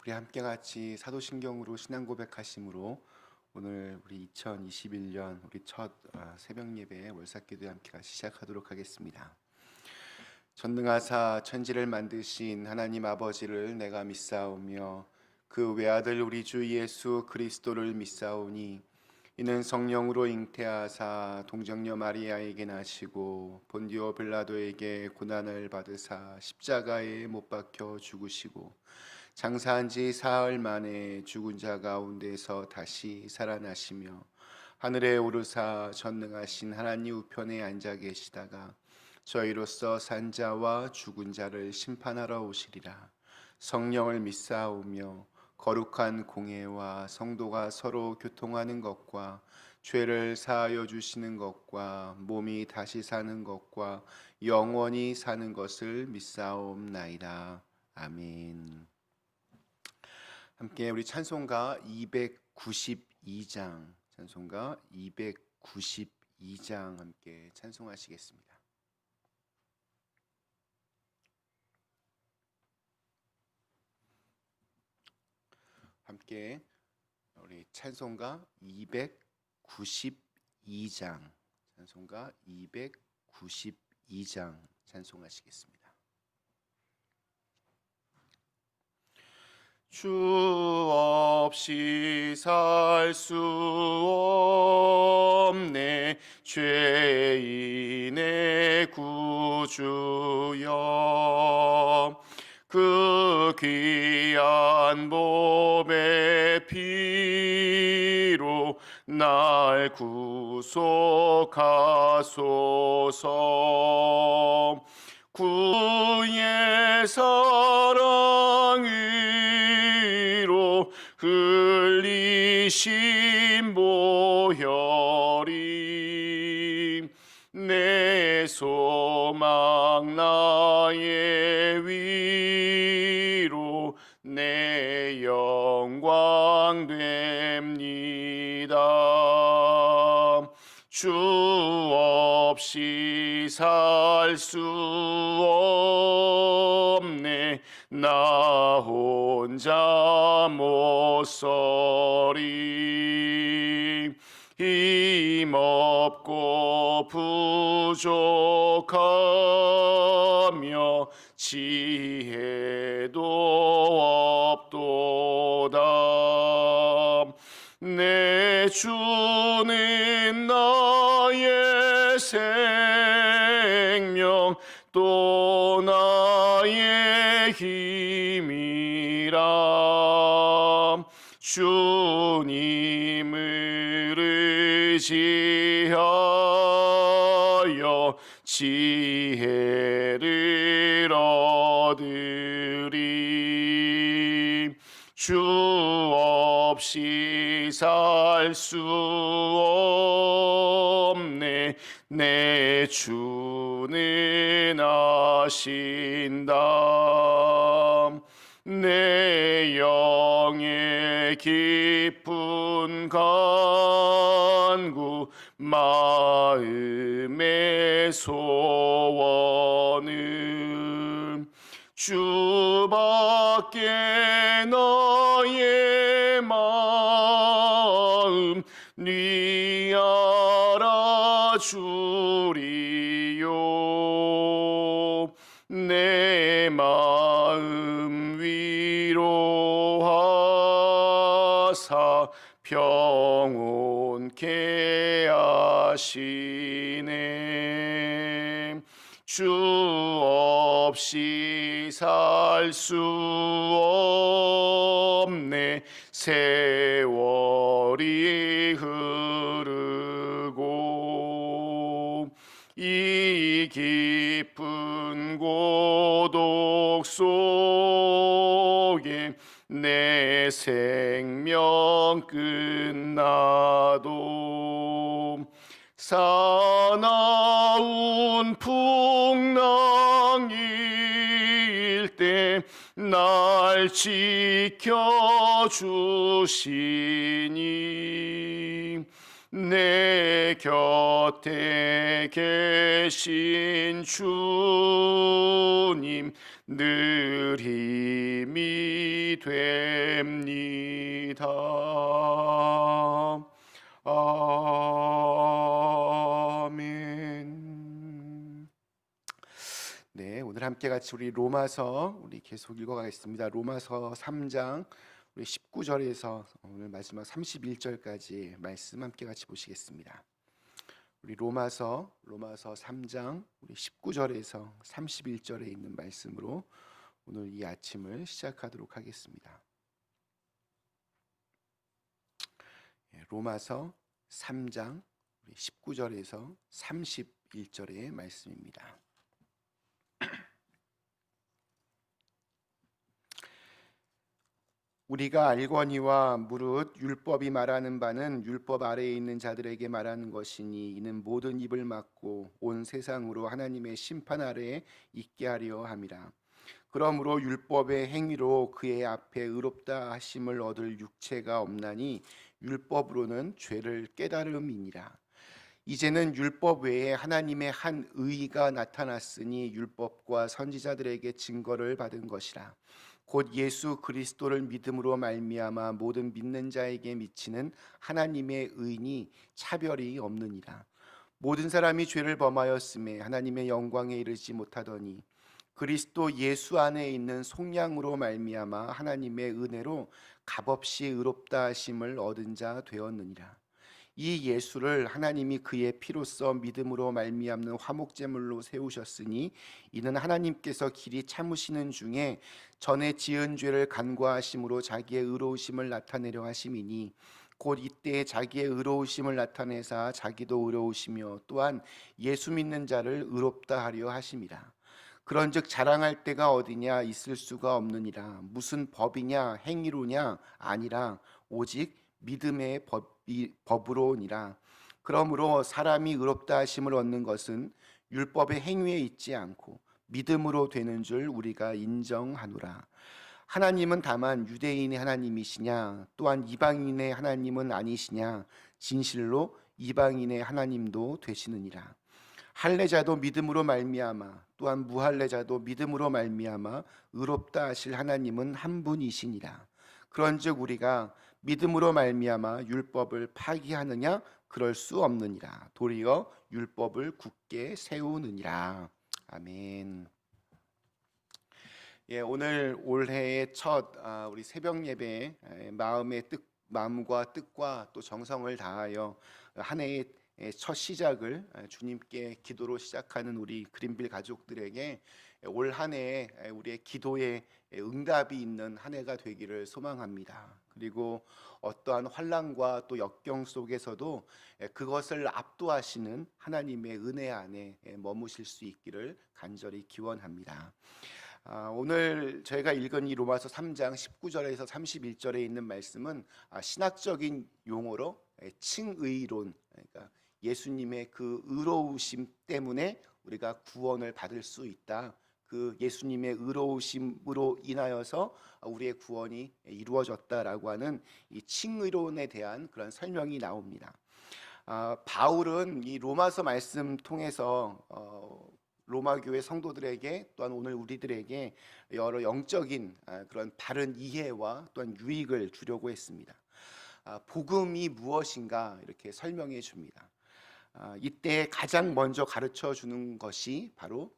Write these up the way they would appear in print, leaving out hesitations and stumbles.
우리 함께 같이 사도신경으로 신앙 고백하심으로 오늘 우리 2021년 우리 첫 새벽 예배 월삭기도에 함께 같이 시작하도록 하겠습니다. 전능하사 천지를 만드신 하나님 아버지를 내가 믿사오며 그 외아들 우리 주 예수 그리스도를 믿사오니 이는 성령으로 잉태하사 동정녀 마리아에게 나시고 본디오 빌라도에게 고난을 받으사 십자가에 못 박혀 죽으시고 장사한 지 사흘 만에 죽은 자 가운데서 다시 살아나시며 하늘에 오르사 전능하신 하나님 우편에 앉아 계시다가 저희로서 산 자와 죽은 자를 심판하러 오시리라. 성령을 믿사오며 거룩한 공회와 성도가 서로 교통하는 것과 죄를 사하여 주시는 것과 몸이 다시 사는 것과 영원히 사는 것을 믿사옵나이다. 아멘. 함께 우리 찬송가 292장 함께 찬송하시겠습니다. 함께 우리 찬송가 292장 찬송하시겠습니다. 주 없이 살 수 없네 죄인의 구주여 그 귀한 몸의 피로 날 구속하소서. 구의 사랑으로 흘리신 보혈이 내 소망 나의 위로 내 영광 됩니다. 주 없이 살 수 없네 나 혼자 못 서리. 힘없고 부족하며 지혜도 없도다. 내 주는 나의 생명 또 나의 힘이라. 주님을 의지하여 지혜를 얻으리. 주 없이 살 수 없네 내 주는 아신다. 내 영의 깊은 간구 마음의 소원은 주밖에 나의 마음 네 알아주리요. 내 마음 위로하사 평온케 하시네. 주 없이 살 수 없네 세월이 흐르고 이 깊은 고독 속에 내 생명 끝나도 사나운 풍랑일 때 날 지켜주시니 내 곁에 계신 주님 늘 힘이 것이 됩니다. 아멘. 네, 오늘 함께 같이 우리 로마서 우리 계속 읽어가겠습니다. 로마서 3장 우리 19절에서 오늘 마지막 31절까지 말씀 함께 같이 보시겠습니다. 우리 로마서 3장 우리 19절에서 31절에 있는 말씀으로 오늘 이 아침을 시작하도록 하겠습니다. 로마서 3장 19절에서 31절의 말씀입니다. 우리가 알거니와 무릇 율법이 말하는 바는 율법 아래에 있는 자들에게 말하는 것이니 이는 모든 입을 막고 온 세상으로 하나님의 심판 아래에 있게 하려 함이라. 그러므로 율법의 행위로 그의 앞에 의롭다 하심을 얻을 육체가 없나니 율법으로는 죄를 깨달음이니라. 이제는 율법 외에 하나님의 한 의가 나타났으니 율법과 선지자들에게 증거를 받은 것이라. 곧 예수 그리스도를 믿음으로 말미암아 모든 믿는 자에게 미치는 하나님의 의니 차별이 없느니라. 모든 사람이 죄를 범하였음에 하나님의 영광에 이르지 못하더니 그리스도 예수 안에 있는 속량으로 말미암아 하나님의 은혜로 값없이 의롭다 하심을 얻은 자 되었느니라. 이 예수를 하나님이 그의 피로써 믿음으로 말미암는 화목제물로 세우셨으니 이는 하나님께서 길이 참으시는 중에 전에 지은 죄를 간과하심으로 자기의 의로우심을 나타내려 하심이니 곧 이때에 자기의 의로우심을 나타내사 자기도 의로우시며 또한 예수 믿는 자를 의롭다 하려 하심이라. 그런즉 자랑할 때가 어디냐 있을 수가 없느니라. 무슨 법이냐 행위로냐 아니라 오직 믿음의 법으로니라. 그러므로 사람이 의롭다 하심을 얻는 것은 율법의 행위에 있지 않고 믿음으로 되는 줄 우리가 인정하노라. 하나님은 다만 유대인의 하나님이시냐 또한 이방인의 하나님은 아니시냐 진실로 이방인의 하나님도 되시느니라. 할례자도 믿음으로 말미암아 또한 무할례자도 믿음으로 말미암아 의롭다 하실 하나님은 한 분이시니라. 그런즉 우리가 믿음으로 말미암아 율법을 파기하느냐 그럴 수 없느니라. 도리어 율법을 굳게 세우느니라. 아멘. 오늘 올해의 첫 우리 새벽 예배 마음과 뜻과 또 정성을 다하여 한 해의 첫 시작을 주님께 기도로 시작하는 우리 그린빌 가족들에게 올 한 해에 우리의 기도에 응답이 있는 한 해가 되기를 소망합니다. 그리고 어떠한 환난과 또 역경 속에서도 그것을 압도하시는 하나님의 은혜 안에 머무실 수 있기를 간절히 기원합니다. 오늘 저희가 읽은 이 로마서 3장 19절에서 31절에 있는 말씀은 신학적인 용어로 칭의론, 그러니까 예수님의 그 의로우심 때문에 우리가 구원을 받을 수 있다. 그 예수님의 의로우심으로 인하여서 우리의 구원이 이루어졌다라고 하는 이 칭의론에 대한 그런 설명이 나옵니다. 바울은 이 로마서 말씀 통해서 로마 교회 성도들에게 또한 오늘 우리들에게 여러 영적인 그런 바른 이해와 또한 유익을 주려고 했습니다. 복음이 무엇인가 이렇게 설명해 줍니다. 이때 가장 먼저 가르쳐 주는 것이 바로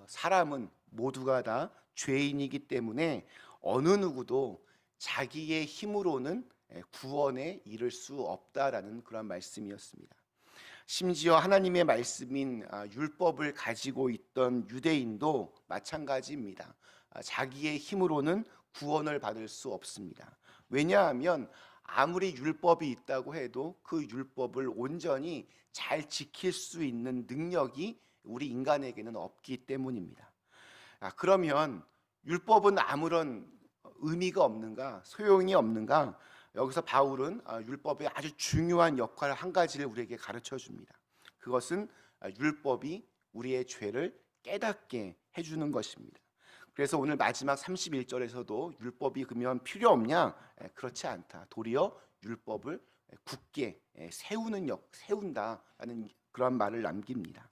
사람은 모두가 다 죄인이기 때문에 어느 누구도 자기의 힘으로는 구원에 이를 수 없다라는 그런 말씀이었습니다. 심지어 하나님의 말씀인 율법을 가지고 있던 유대인도 마찬가지입니다. 자기의 힘으로는 구원을 받을 수 없습니다. 왜냐하면 아무리 율법이 있다고 해도 그 율법을 온전히 잘 지킬 수 있는 능력이 우리 인간에게는 없기 때문입니다. 그러면 율법은 아무런 의미가 없는가, 소용이 없는가? 여기서 바울은 율법의 아주 중요한 역할 한 가지를 우리에게 가르쳐 줍니다. 그것은 율법이 우리의 죄를 깨닫게 해주는 것입니다. 그래서 오늘 마지막 31절에서도 율법이 그러면 필요 없냐? 그렇지 않다. 도리어 율법을 굳게 세운다라는 그런 말을 남깁니다.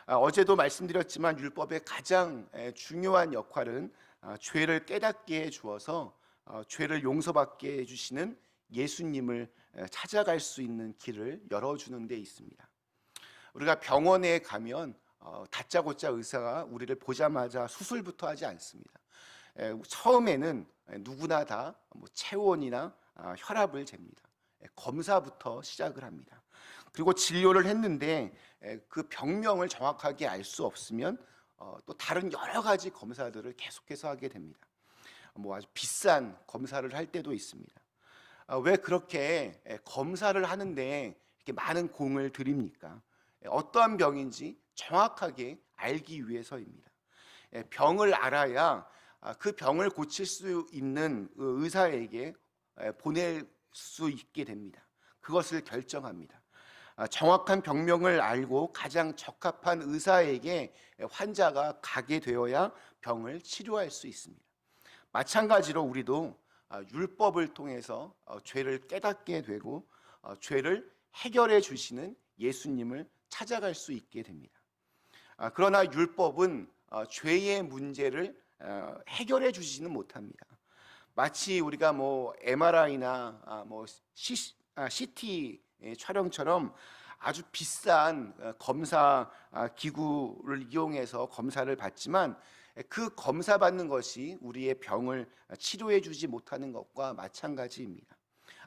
어제도 말씀드렸지만 율법의 가장 중요한 역할은 죄를 깨닫게 해 주어서 죄를 용서받게 해주시는 예수님을 찾아갈 수 있는 길을 열어주는 데 있습니다. 우리가 병원에 가면 다짜고짜 의사가 우리를 보자마자 수술부터 하지 않습니다. 처음에는 누구나 다 체온이나 혈압을 잽니다. 검사부터 시작을 합니다. 그리고 진료를 했는데 그 병명을 정확하게 알 수 없으면 또 다른 여러 가지 검사들을 계속해서 하게 됩니다. 아주 비싼 검사를 할 때도 있습니다. 왜 그렇게 검사를 하는데 이렇게 많은 공을 들입니까? 어떠한 병인지 정확하게 알기 위해서입니다. 병을 알아야 그 병을 고칠 수 있는 의사에게 보낼 수 있게 됩니다. 그것을 결정합니다. 정확한 병명을 알고 가장 적합한 의사에게 환자가 가게 되어야 병을 치료할 수 있습니다. 마찬가지로 우리도 율법을 통해서 죄를 깨닫게 되고 죄를 해결해 주시는 예수님을 찾아갈 수 있게 됩니다. 그러나 율법은 죄의 문제를 해결해 주지는 못합니다. 마치 우리가 MRI나 CT 촬영처럼 아주 비싼 검사 기구를 이용해서 검사를 받지만 그 검사 받는 것이 우리의 병을 치료해 주지 못하는 것과 마찬가지입니다.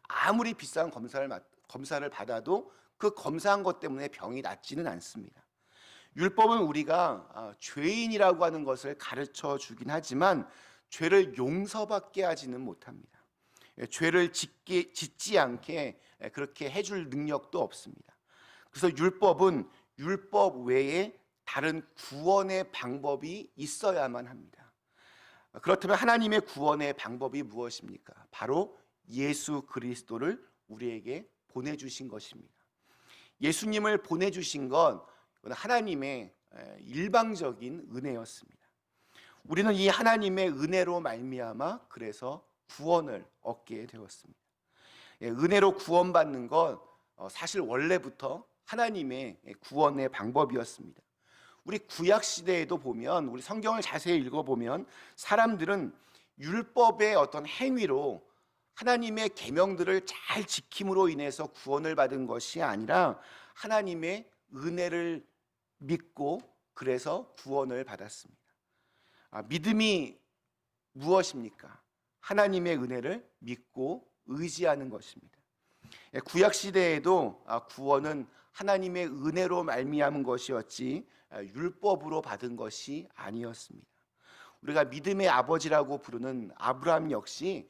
아무리 비싼 검사를 받아도 그 검사한 것 때문에 병이 낫지는 않습니다. 율법은 우리가 죄인이라고 하는 것을 가르쳐 주긴 하지만 죄를 용서받게 하지는 못합니다. 죄를 짓지 않게 그렇게 해줄 능력도 없습니다. 그래서 율법은 율법 외에 다른 구원의 방법이 있어야만 합니다. 그렇다면 하나님의 구원의 방법이 무엇입니까? 바로 예수 그리스도를 우리에게 보내주신 것입니다. 예수님을 보내주신 건 하나님의 일방적인 은혜였습니다. 우리는 이 하나님의 은혜로 말미암아 그래서 구원을 얻게 되었습니다. 은혜로 구원받는 건 사실 원래부터 하나님의 구원의 방법이었습니다. 우리 구약 시대에도 보면, 우리 성경을 자세히 읽어보면 사람들은 율법의 어떤 행위로 하나님의 계명들을 잘 지킴으로 인해서 구원을 받은 것이 아니라 하나님의 은혜를 믿고 그래서 구원을 받았습니다. 믿음이 무엇입니까? 하나님의 은혜를 믿고 의지하는 것입니다. 구약 시대에도 구원은 하나님의 은혜로 말미암은 것이었지 율법으로 받은 것이 아니었습니다. 우리가 믿음의 아버지라고 부르는 아브라함 역시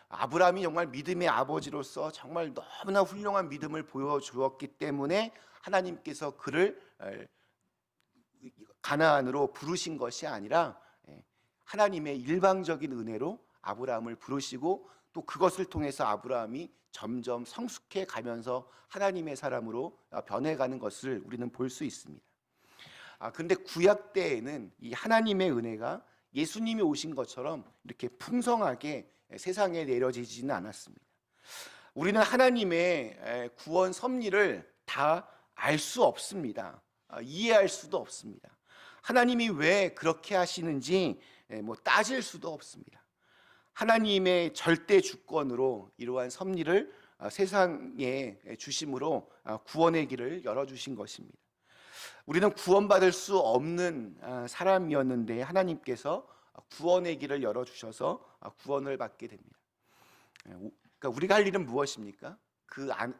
아브라함이 정말 믿음의 아버지로서 정말 너무나 훌륭한 믿음을 보여주었기 때문에 하나님께서 그를 가나안으로 부르신 것이 아니라 하나님의 일방적인 은혜로 아브라함을 부르시고 또 그것을 통해서 아브라함이 점점 성숙해 가면서 하나님의 사람으로 변해가는 것을 우리는 볼 수 있습니다. 그런데 구약 때에는 이 하나님의 은혜가 예수님이 오신 것처럼 이렇게 풍성하게 세상에 내려지지는 않았습니다. 우리는 하나님의 구원 섭리를 다 알 수 없습니다. 이해할 수도 없습니다. 하나님이 왜 그렇게 하시는지 따질 수도 없습니다. 하나님의 절대 주권으로 이러한 섭리를 세상에 주심으로 구원의 길을 열어주신 것입니다. 우리는 구원받을 수 없는 사람이었는데 하나님께서 구원의 길을 열어주셔서 구원을 받게 됩니다. 그러니까 우리가 할 일은 무엇입니까?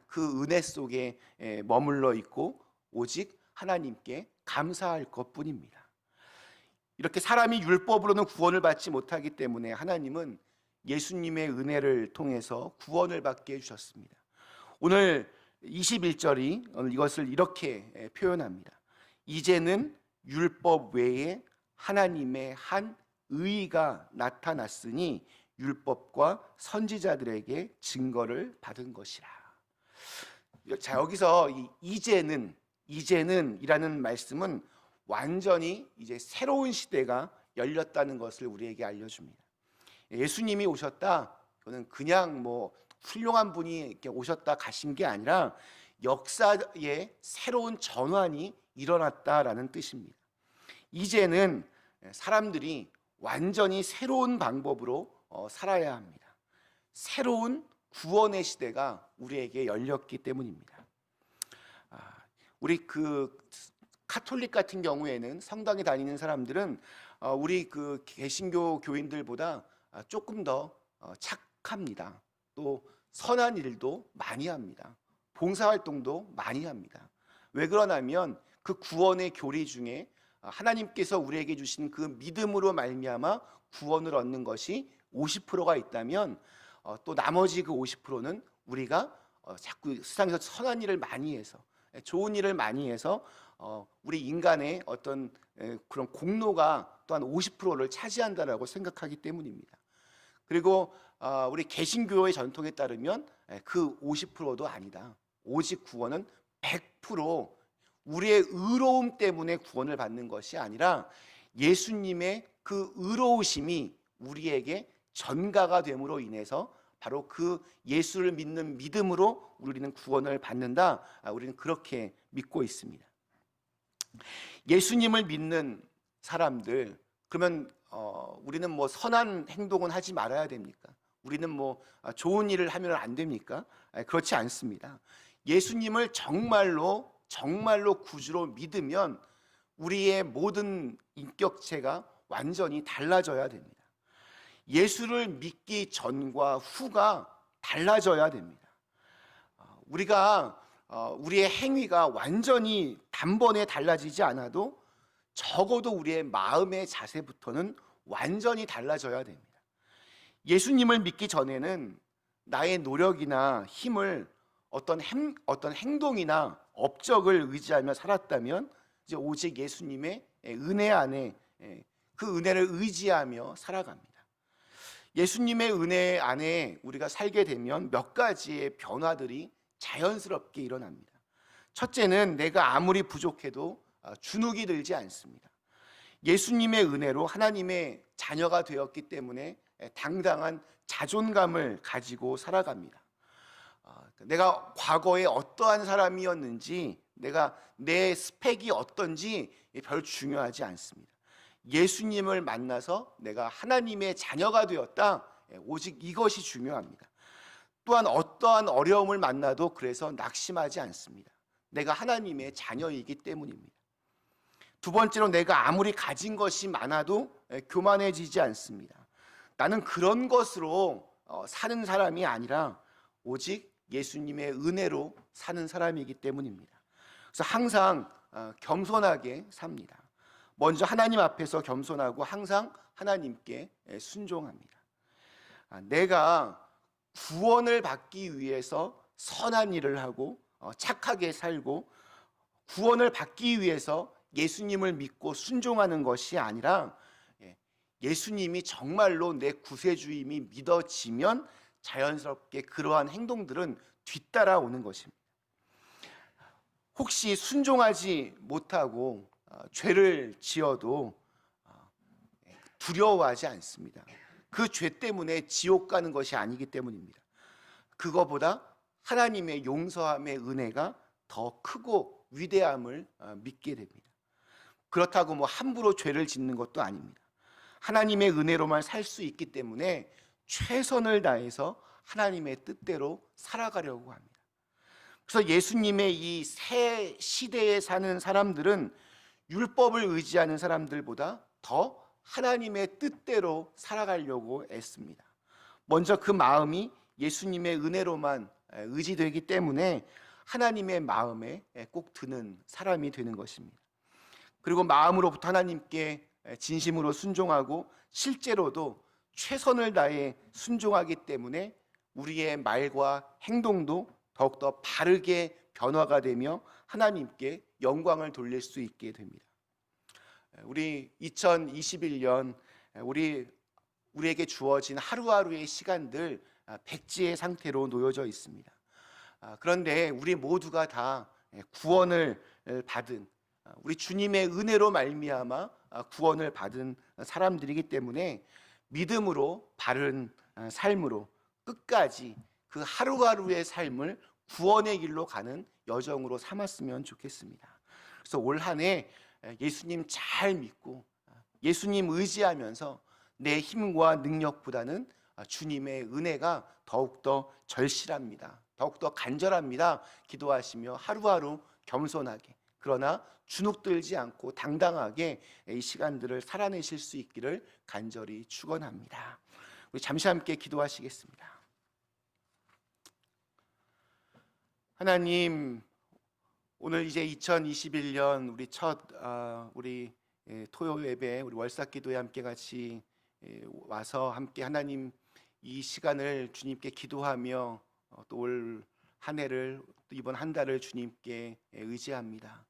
그 은혜 속에 머물러 있고 오직 하나님께 감사할 것뿐입니다. 이렇게 사람이 율법으로는 구원을 받지 못하기 때문에 하나님은 예수님의 은혜를 통해서 구원을 받게 해주셨습니다. 오늘 21절이 오늘 이것을 이렇게 표현합니다. 이제는 율법 외에 하나님의 한 의가 나타났으니 율법과 선지자들에게 증거를 받은 것이라. 자, 여기서 이제는이라는 말씀은 완전히 이제 새로운 시대가 열렸다는 것을 우리에게 알려줍니다. 예수님이 오셨다. 그는 그냥 훌륭한 분이 이렇게 오셨다 가신 게 아니라 역사의 새로운 전환이 일어났다라는 뜻입니다. 이제는 사람들이 완전히 새로운 방법으로 살아야 합니다. 새로운 구원의 시대가 우리에게 열렸기 때문입니다. 우리 카톨릭 같은 경우에는 성당에 다니는 사람들은 우리 개신교 교인들보다 조금 더 착합니다. 또 선한 일도 많이 합니다. 봉사활동도 많이 합니다. 왜 그러냐면 그 구원의 교리 중에 하나님께서 우리에게 주신 그 믿음으로 말미암아 구원을 얻는 것이 50%가 있다면 또 나머지 그 50%는 우리가 자꾸 세상에서 선한 일을 많이 해서 좋은 일을 많이 해서 우리 인간의 어떤 그런 공로가 또한 50%를 차지한다라고 생각하기 때문입니다. 그리고 우리 개신교의 전통에 따르면 그 50%도 아니다. 오직 구원은 100% 우리의 의로움 때문에 구원을 받는 것이 아니라 예수님의 그 의로우심이 우리에게 전가가 됨으로 인해서 바로 그 예수를 믿는 믿음으로 우리는 구원을 받는다. 우리는 그렇게 믿고 있습니다. 예수님을 믿는 사람들, 그러면 우리는 뭐 선한 행동은 하지 말아야 됩니까? 우리는 뭐 좋은 일을 하면 안 됩니까? 그렇지 않습니다. 예수님을 정말로 구주로 믿으면 우리의 모든 인격체가 완전히 달라져야 됩니다. 예수를 믿기 전과 후가 달라져야 됩니다. 우리의 행위가 완전히 단번에 달라지지 않아도 적어도 우리의 마음의 자세부터는 완전히 달라져야 됩니다. 예수님을 믿기 전에는 나의 노력이나 힘을 어떤 행동이나 업적을 의지하며 살았다면 이제 오직 예수님의 은혜 안에 그 은혜를 의지하며 살아갑니다. 예수님의 은혜 안에 우리가 살게 되면 몇 가지의 변화들이 자연스럽게 일어납니다. 첫째는 내가 아무리 부족해도 주눅이 들지 않습니다. 예수님의 은혜로 하나님의 자녀가 되었기 때문에 당당한 자존감을 가지고 살아갑니다. 내가 과거에 어떠한 사람이었는지, 내 스펙이 어떤지 별 중요하지 않습니다. 예수님을 만나서 내가 하나님의 자녀가 되었다. 오직 이것이 중요합니다. 또한 어떠한 어려움을 만나도 그래서 낙심하지 않습니다. 내가 하나님의 자녀이기 때문입니다. 두 번째로 내가 아무리 가진 것이 많아도 교만해지지 않습니다. 나는 그런 것으로 사는 사람이 아니라 오직 예수님의 은혜로 사는 사람이기 때문입니다. 그래서 항상 겸손하게 삽니다. 먼저 하나님 앞에서 겸손하고 항상 하나님께 순종합니다. 내가 구원을 받기 위해서 선한 일을 하고 착하게 살고 구원을 받기 위해서 예수님을 믿고 순종하는 것이 아니라 예수님이 정말로 내 구세주임이 믿어지면 자연스럽게 그러한 행동들은 뒤따라오는 것입니다. 혹시 순종하지 못하고 죄를 지어도 두려워하지 않습니다. 그 죄 때문에 지옥 가는 것이 아니기 때문입니다. 그거보다 하나님의 용서함의 은혜가 더 크고 위대함을 믿게 됩니다. 그렇다고 뭐 함부로 죄를 짓는 것도 아닙니다. 하나님의 은혜로만 살 수 있기 때문에 최선을 다해서 하나님의 뜻대로 살아가려고 합니다. 그래서 예수님의 이 새 시대에 사는 사람들은 율법을 의지하는 사람들보다 더 하나님의 뜻대로 살아가려고 애씁니다. 먼저 그 마음이 예수님의 은혜로만 의지되기 때문에 하나님의 마음에 꼭 드는 사람이 되는 것입니다. 그리고 마음으로부터 하나님께 진심으로 순종하고 실제로도 최선을 다해 순종하기 때문에 우리의 말과 행동도 더욱더 바르게 변화가 되며 하나님께 영광을 돌릴 수 있게 됩니다. 우리 2021년 우리에게 주어진 하루하루의 시간들 백지의 상태로 놓여져 있습니다. 그런데 우리 모두가 다 구원을 받은 우리 주님의 은혜로 말미암아 구원을 받은 사람들이기 때문에 믿음으로 바른 삶으로 끝까지 그 하루하루의 삶을 구원의 길로 가는 여정으로 삼았으면 좋겠습니다. 그래서 올 한 해 예수님 잘 믿고 예수님 의지하면서 내 힘과 능력보다는 주님의 은혜가 더욱더 절실합니다. 더욱더 간절합니다. 기도하시며 하루하루 겸손하게, 그러나 주눅들지 않고 당당하게 이 시간들을 살아내실 수 있기를 간절히 축원합니다. 우리 잠시 함께 기도하시겠습니다. 하나님, 오늘 이제 2021년 우리 첫 우리 토요 예배, 우리 월삭 기도에 함께 같이 와서 함께 하나님 이 시간을 주님께 기도하며 또 올 한 해를, 또 이번 한 달을 주님께 의지합니다.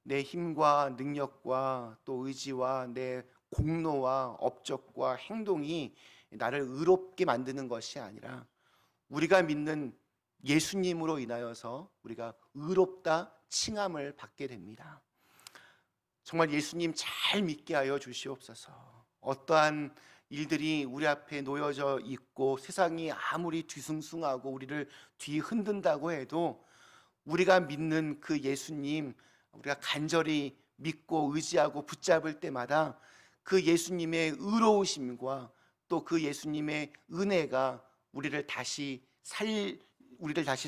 내 힘과 능력과 또 의지와 내 공로와 업적과 행동이 나를 의롭게 만드는 것이 아니라 우리가 믿는 예수님으로 인하여서 우리가 의롭다 칭함을 받게 됩니다. 정말 예수님 잘 믿게 하여 주시옵소서. 어떠한 일들이 우리 앞에 놓여져 있고 세상이 아무리 뒤숭숭하고 우리를 뒤흔든다고 해도 우리가 믿는 그 예수님, 우리가 간절히 믿고 의지하고 붙잡을 때마다 그 예수님의 의로우심과 또 그 예수님의 은혜가 우리를 다시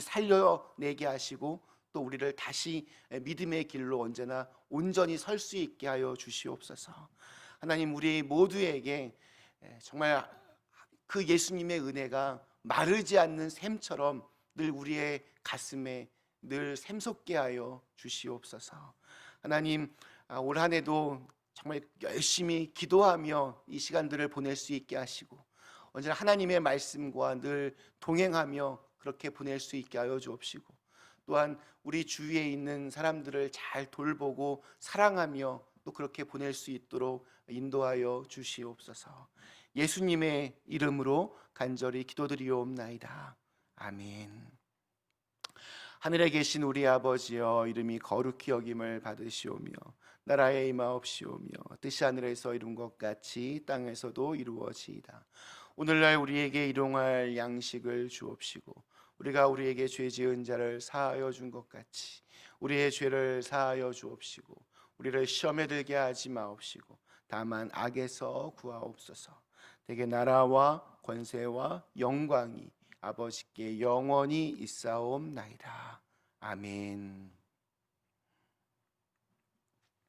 살려내게 하시고 또 우리를 다시 믿음의 길로 언제나 온전히 설 수 있게 하여 주시옵소서. 하나님, 우리 모두에게 정말 그 예수님의 은혜가 마르지 않는 샘처럼 늘 우리의 가슴에 늘 샘솟게 하여 주시옵소서. 하나님, 올 한 해도 정말 열심히 기도하며 이 시간들을 보낼 수 있게 하시고 언제나 하나님의 말씀과 늘 동행하며 그렇게 보낼 수 있게 하여 주옵시고, 또한 우리 주위에 있는 사람들을 잘 돌보고 사랑하며 또 그렇게 보낼 수 있도록 인도하여 주시옵소서. 예수님의 이름으로 간절히 기도드리옵나이다. 아멘. 하늘에 계신 우리 아버지여, 이름이 거룩히 여김을 받으시오며 나라의 임하옵시오며 뜻이 하늘에서 이룬 것 같이 땅에서도 이루어지이다. 오늘날 우리에게 일용할 양식을 주옵시고 우리가 우리에게 죄 지은 자를 사하여 준 것 같이 우리의 죄를 사하여 주옵시고 우리를 시험에 들게 하지 마옵시고 다만 악에서 구하옵소서. 대개 나라와 권세와 영광이 아버지께 영원히 있사옵나이다. 아멘.